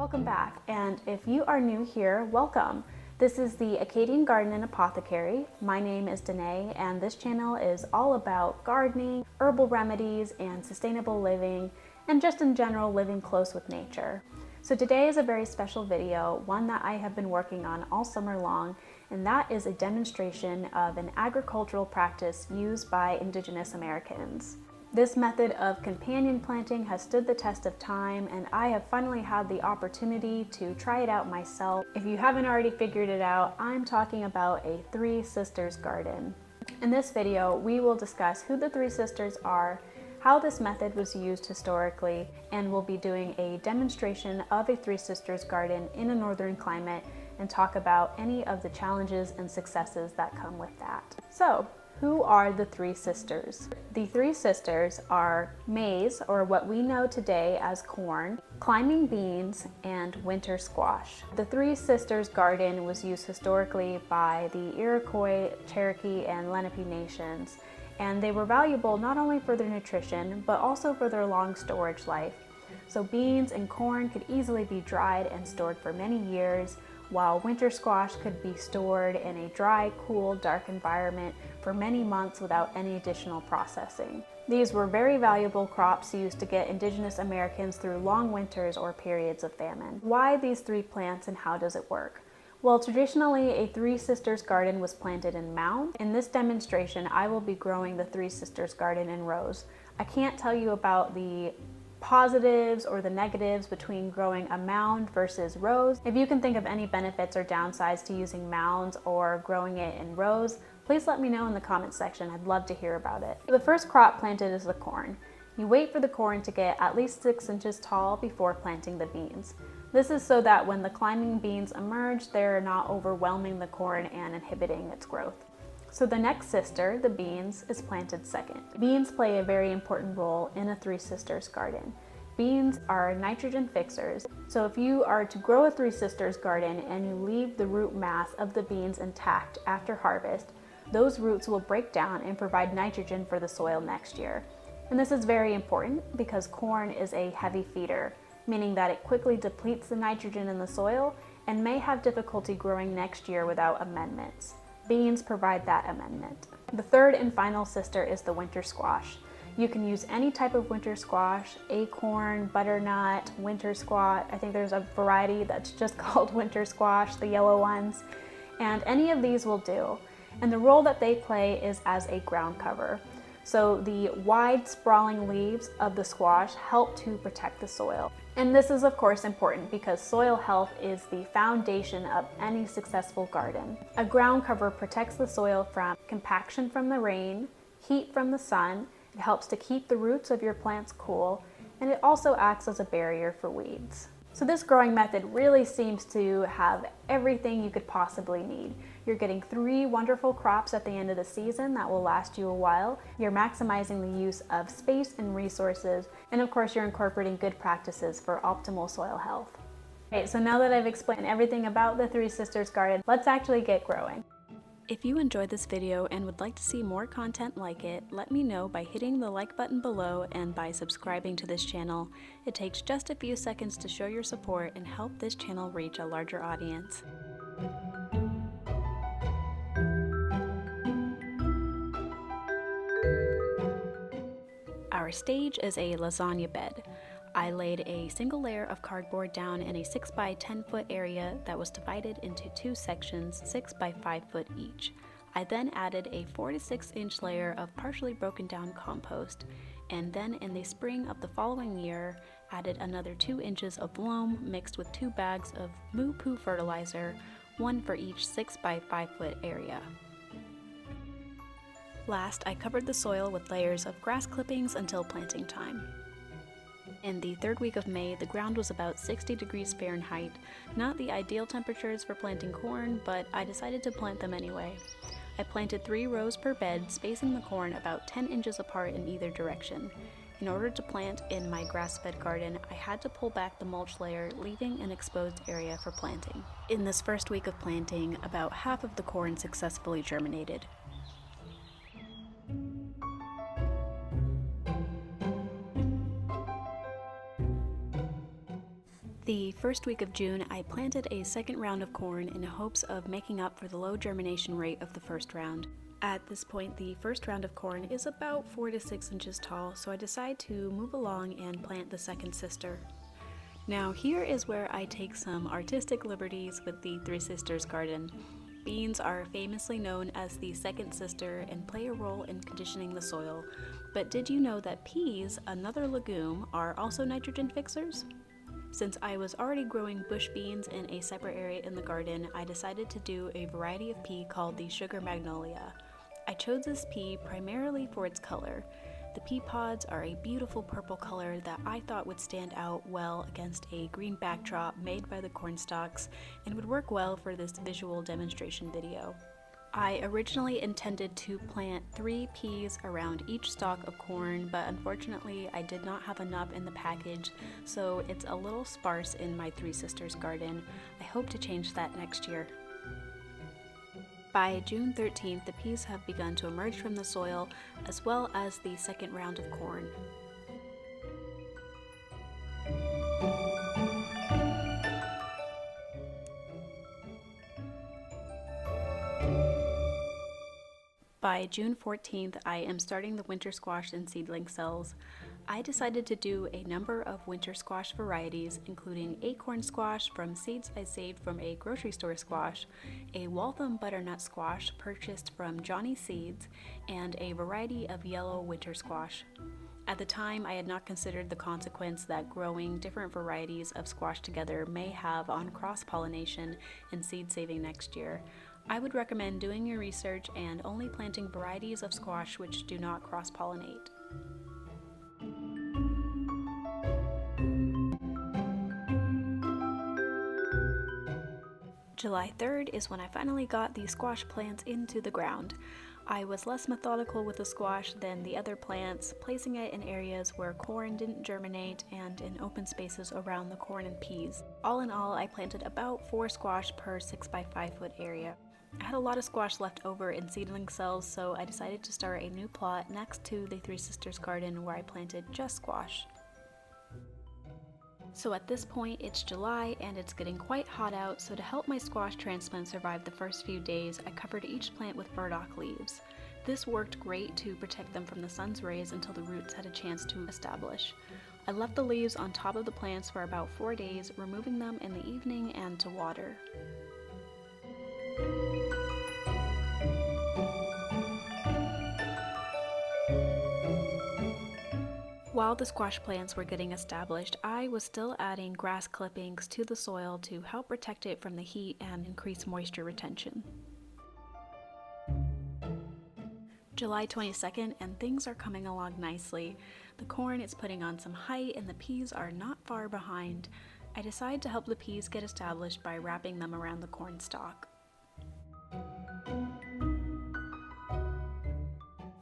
Welcome back, and if you are new here, welcome. This is the Acadian Garden and Apothecary. My name is Danae, and this channel is all about gardening, herbal remedies, and sustainable living, and just in general living close with nature. So today is a very special video, one that I have been working on all summer long, and that is a demonstration of an agricultural practice used by Indigenous Americans. This method of companion planting has stood the test of time, and I have finally had the opportunity to try it out myself. If you haven't already figured it out, I'm talking about a Three Sisters garden. In this video, we will discuss who the Three Sisters are, how this method was used historically, and we'll be doing a demonstration of a Three Sisters garden in a northern climate and talk about any of the challenges and successes that come with that. So, who are the Three Sisters? The Three Sisters are maize, or what we know today as corn, climbing beans, and winter squash. The Three Sisters garden was used historically by the Iroquois, Cherokee, and Lenape nations, and they were valuable not only for their nutrition, but also for their long storage life. So beans and corn could easily be dried and stored for many years, while winter squash could be stored in a dry, cool, dark environment for many months without any additional processing. These were very valuable crops used to get Indigenous Americans through long winters or periods of famine. Why these three plants and how does it work? Well, traditionally, a Three Sisters garden was planted in mounds. In this demonstration, I will be growing the Three Sisters garden in rows. I can't tell you about the positives or the negatives between growing a mound versus rows. If you can think of any benefits or downsides to using mounds or growing it in rows, please let me know in the comments section. I'd love to hear about it. The first crop planted is the corn. You wait for the corn to get at least 6 inches tall before planting the beans. This is so that when the climbing beans emerge, they're not overwhelming the corn and inhibiting its growth. So the next sister, the beans, is planted second. Beans play a very important role in a Three Sisters garden. Beans are nitrogen fixers, so if you are to grow a Three Sisters garden and you leave the root mass of the beans intact after harvest, those roots will break down and provide nitrogen for the soil next year. And this is very important because corn is a heavy feeder, meaning that it quickly depletes the nitrogen in the soil and may have difficulty growing next year without amendments. Beans provide that amendment. The third and final sister is the winter squash. You can use any type of winter squash, acorn, butternut, winter squash. I think there's a variety that's just called winter squash, the yellow ones. And any of these will do. And the role that they play is as a ground cover. So the wide sprawling leaves of the squash help to protect the soil. And this is of course important because soil health is the foundation of any successful garden. A ground cover protects the soil from compaction from the rain, heat from the sun. It helps to keep the roots of your plants cool, and it also acts as a barrier for weeds. So this growing method really seems to have everything you could possibly need. You're getting 3 wonderful crops at the end of the season that will last you a while. You're maximizing the use of space and resources, and of course you're incorporating good practices for optimal soil health. Okay, so now that I've explained everything about the Three Sisters garden, let's actually get growing. If you enjoyed this video and would like to see more content like it, let me know by hitting the like button below and by subscribing to this channel. It takes just a few seconds to show your support and help this channel reach a larger audience. Our stage is a lasagna bed. I laid a single layer of cardboard down in a 6 by 10 foot area that was divided into 2 sections 6 by 5 foot each. I then added a 4 to 6 inch layer of partially broken down compost, and then in the spring of the following year added another 2 inches of loam mixed with 2 bags of moo poo fertilizer, 1 for each 6 by 5 foot area. Last, I covered the soil with layers of grass clippings until planting time. In the 3rd week of May, the ground was about 60 degrees Fahrenheit, not the ideal temperatures for planting corn, but I decided to plant them anyway. I planted 3 rows per bed, spacing the corn about 10 inches apart in either direction. In order to plant in my grass-fed garden, I had to pull back the mulch layer, leaving an exposed area for planting. In this first week of planting, about half of the corn successfully germinated. The first week of June, I planted a second round of corn in hopes of making up for the low germination rate of the first round. At this point, the first round of corn is about 4 to 6 inches tall, so I decide to move along and plant the second sister. Now here is where I take some artistic liberties with the Three Sisters garden. Beans are famously known as the second sister and play a role in conditioning the soil. But did you know that peas, another legume, are also nitrogen fixers? Since I was already growing bush beans in a separate area in the garden, I decided to do a variety of pea called the sugar magnolia. I chose this pea primarily for its color. The pea pods are a beautiful purple color that I thought would stand out well against a green backdrop made by the corn stalks and would work well for this visual demonstration video. I originally intended to plant 3 peas around each stalk of corn, but unfortunately I did not have enough in the package, so it's a little sparse in my Three Sisters garden. I hope to change that next year. By June 13th, the peas have begun to emerge from the soil, as well as the second round of corn. By June 14th, I am starting the winter squash and seedling cells. I decided to do a number of winter squash varieties, including acorn squash from seeds I saved from a grocery store squash, a Waltham butternut squash purchased from Johnny Seeds, and a variety of yellow winter squash. At the time, I had not considered the consequence that growing different varieties of squash together may have on cross-pollination and seed saving next year. I would recommend doing your research and only planting varieties of squash which do not cross-pollinate. July 3rd is when I finally got the squash plants into the ground. I was less methodical with the squash than the other plants, placing it in areas where corn didn't germinate and in open spaces around the corn and peas. All in all, I planted about 4 squash per 6 by 5 foot area. I had a lot of squash left over in seedling cells, so I decided to start a new plot next to the Three Sisters garden where I planted just squash. So at this point it's July and it's getting quite hot out, so to help my squash transplants survive the first few days, I covered each plant with burdock leaves. This worked great to protect them from the sun's rays until the roots had a chance to establish. I left the leaves on top of the plants for about 4 days, removing them in the evening and to water. While the squash plants were getting established, I was still adding grass clippings to the soil to help protect it from the heat and increase moisture retention. July 22nd, and things are coming along nicely. The corn is putting on some height and the peas are not far behind. I decide to help the peas get established by wrapping them around the corn stalk.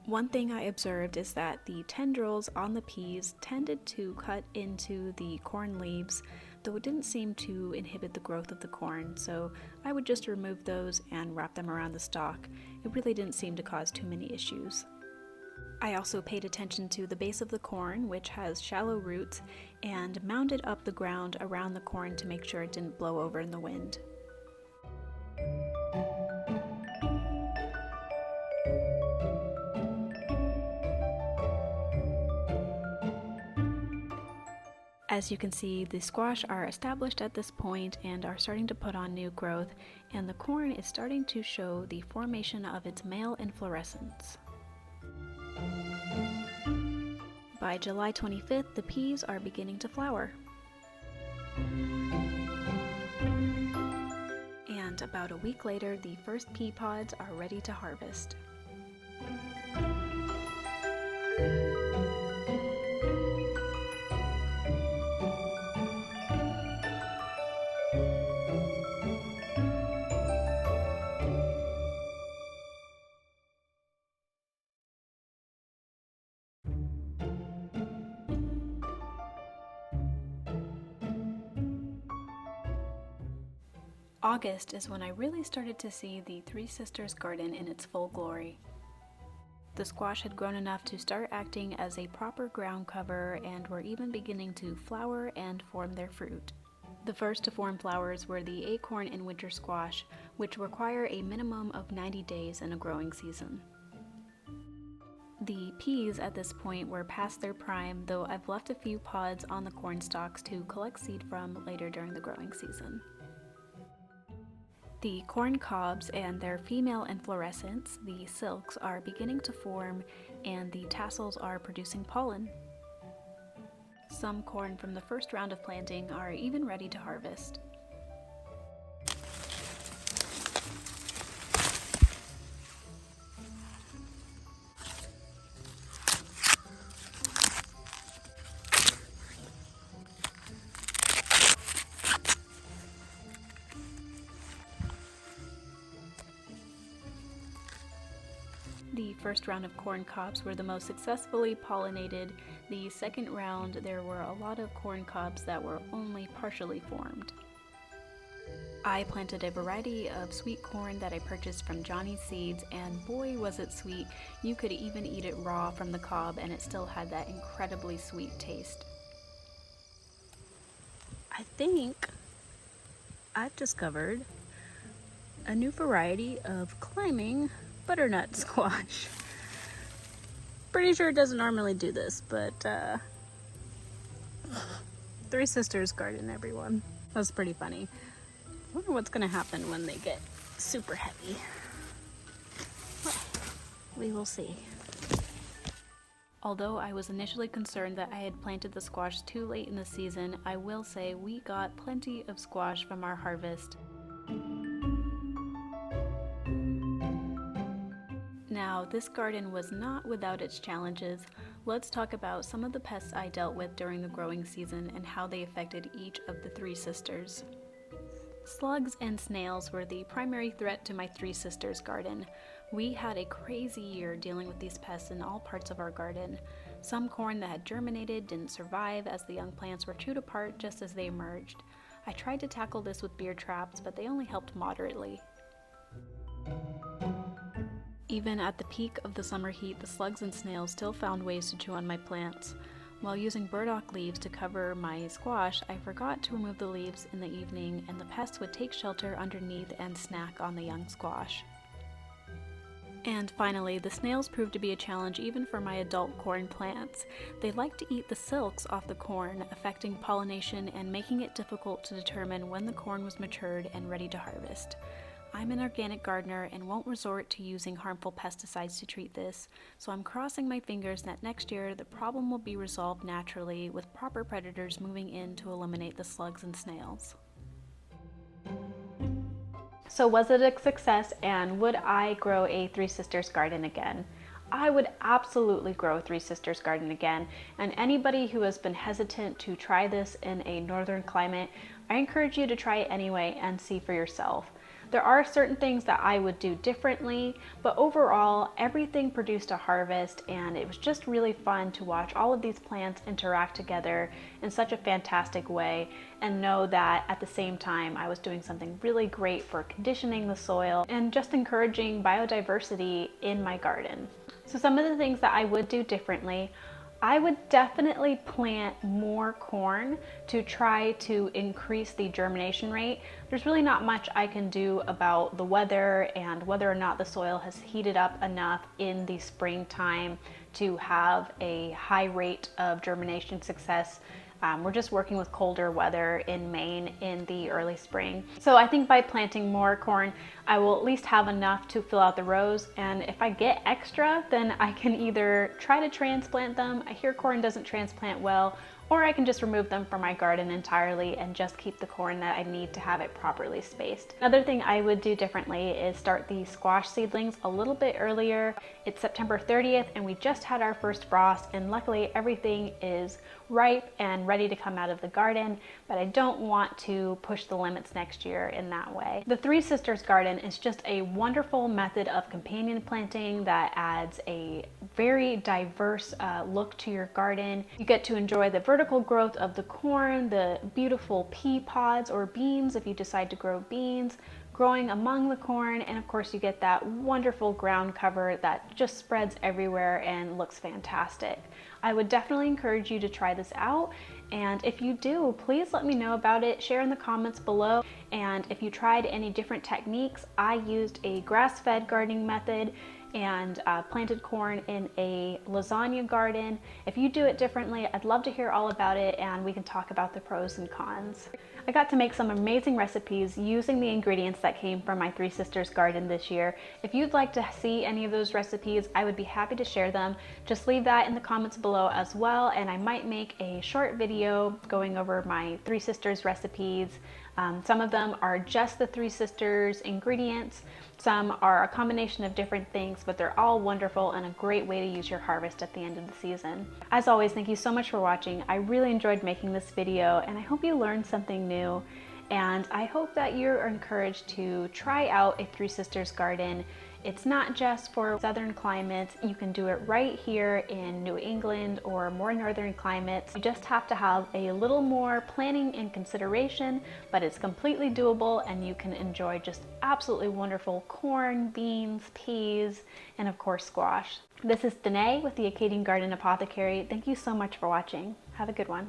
One thing I observed is that the tendrils on the peas tended to cut into the corn leaves, though it didn't seem to inhibit the growth of the corn, so I would just remove those and wrap them around the stalk. It really didn't seem to cause too many issues. I also paid attention to the base of the corn, which has shallow roots, and mounded up the ground around the corn to make sure it didn't blow over in the wind. As you can see, the squash are established at this point and are starting to put on new growth, and the corn is starting to show the formation of its male inflorescence. By July 25th, the peas are beginning to flower. And about a week later, the first pea pods are ready to harvest. August is when I really started to see the Three Sisters garden in its full glory. The squash had grown enough to start acting as a proper ground cover and were even beginning to flower and form their fruit. The first to form flowers were the acorn and winter squash, which require a minimum of 90 days in a growing season. The peas at this point were past their prime, though I've left a few pods on the corn stalks to collect seed from later during the growing season. The corn cobs and their female inflorescence, the silks, are beginning to form, and the tassels are producing pollen. Some corn from the first round of planting are even ready to harvest. The first round of corn cobs were the most successfully pollinated. The second round, there were a lot of corn cobs that were only partially formed. I planted a variety of sweet corn that I purchased from Johnny's Seeds, and boy was it sweet. You could even eat it raw from the cob and it still had that incredibly sweet taste. I think I've discovered a new variety of climbing butternut squash. Pretty sure it doesn't normally do this, but Three Sisters garden, everyone. That's pretty funny. I wonder what's gonna happen when they get super heavy. Well, we will see. Although I was initially concerned that I had planted the squash too late in the season, I will say we got plenty of squash from our harvest. Now, this garden was not without its challenges. Let's talk about some of the pests I dealt with during the growing season and how they affected each of the Three Sisters. Slugs and snails were the primary threat to my Three Sisters garden. We had a crazy year dealing with these pests in all parts of our garden. Some corn that had germinated didn't survive as the young plants were chewed apart just as they emerged. I tried to tackle this with beer traps, but they only helped moderately. Even at the peak of the summer heat, the slugs and snails still found ways to chew on my plants. While using burdock leaves to cover my squash, I forgot to remove the leaves in the evening, and the pests would take shelter underneath and snack on the young squash. And finally, the snails proved to be a challenge even for my adult corn plants. They like to eat the silks off the corn, affecting pollination and making it difficult to determine when the corn was matured and ready to harvest. I'm an organic gardener and won't resort to using harmful pesticides to treat this, so I'm crossing my fingers that next year the problem will be resolved naturally with proper predators moving in to eliminate the slugs and snails. So was it a success, and would I grow a Three Sisters garden again? I would absolutely grow a Three Sisters garden again, and anybody who has been hesitant to try this in a northern climate, I encourage you to try it anyway and see for yourself. There are certain things that I would do differently, but overall everything produced a harvest, and it was just really fun to watch all of these plants interact together in such a fantastic way and know that at the same time I was doing something really great for conditioning the soil and just encouraging biodiversity in my garden. So some of the things that I would do differently: I would definitely plant more corn to try to increase the germination rate. There's really not much I can do about the weather and whether or not the soil has heated up enough in the springtime to have a high rate of germination success. We're just working with colder weather in Maine in the early spring. So I think by planting more corn, I will at least have enough to fill out the rows. And if I get extra, then I can either try to transplant them. I hear corn doesn't transplant well, or I can just remove them from my garden entirely and just keep the corn that I need to have it properly spaced. Another thing I would do differently is start the squash seedlings a little bit earlier. It's September 30th and we just had our first frost, and luckily everything is ripe and ready to come out of the garden, but I don't want to push the limits next year in that way. The Three Sisters garden is just a wonderful method of companion planting that adds a very diverse look to your garden. You get to enjoy the vertical growth of the corn, the beautiful pea pods or beans if you decide to grow beans, growing among the corn, and of course you get that wonderful ground cover that just spreads everywhere and looks fantastic. I would definitely encourage you to try this out, and if you do, please let me know about it. Share in the comments below. And if you tried any different techniques, I used a grass-fed gardening method and planted corn in a lasagna garden. If you do it differently, I'd love to hear all about it, and we can talk about the pros and cons. I got to make some amazing recipes using the ingredients that came from my Three Sisters garden this year. If you'd like to see any of those recipes, I would be happy to share them. Just leave that in the comments below as well, and I might make a short video going over my Three Sisters recipes. Some of them are just the Three Sisters ingredients. Some are a combination of different things, but they're all wonderful and a great way to use your harvest at the end of the season. As always, thank you so much for watching. I really enjoyed making this video, and I hope you learned something new. And I hope that you're encouraged to try out a Three Sisters garden. It's not just for southern climates. You can do it right here in New England or more northern climates. You just have to have a little more planning and consideration, but it's completely doable, and you can enjoy just absolutely wonderful corn, beans, peas, and of course squash. This is Danae with the Acadian Garden Apothecary. Thank you so much for watching. Have a good one.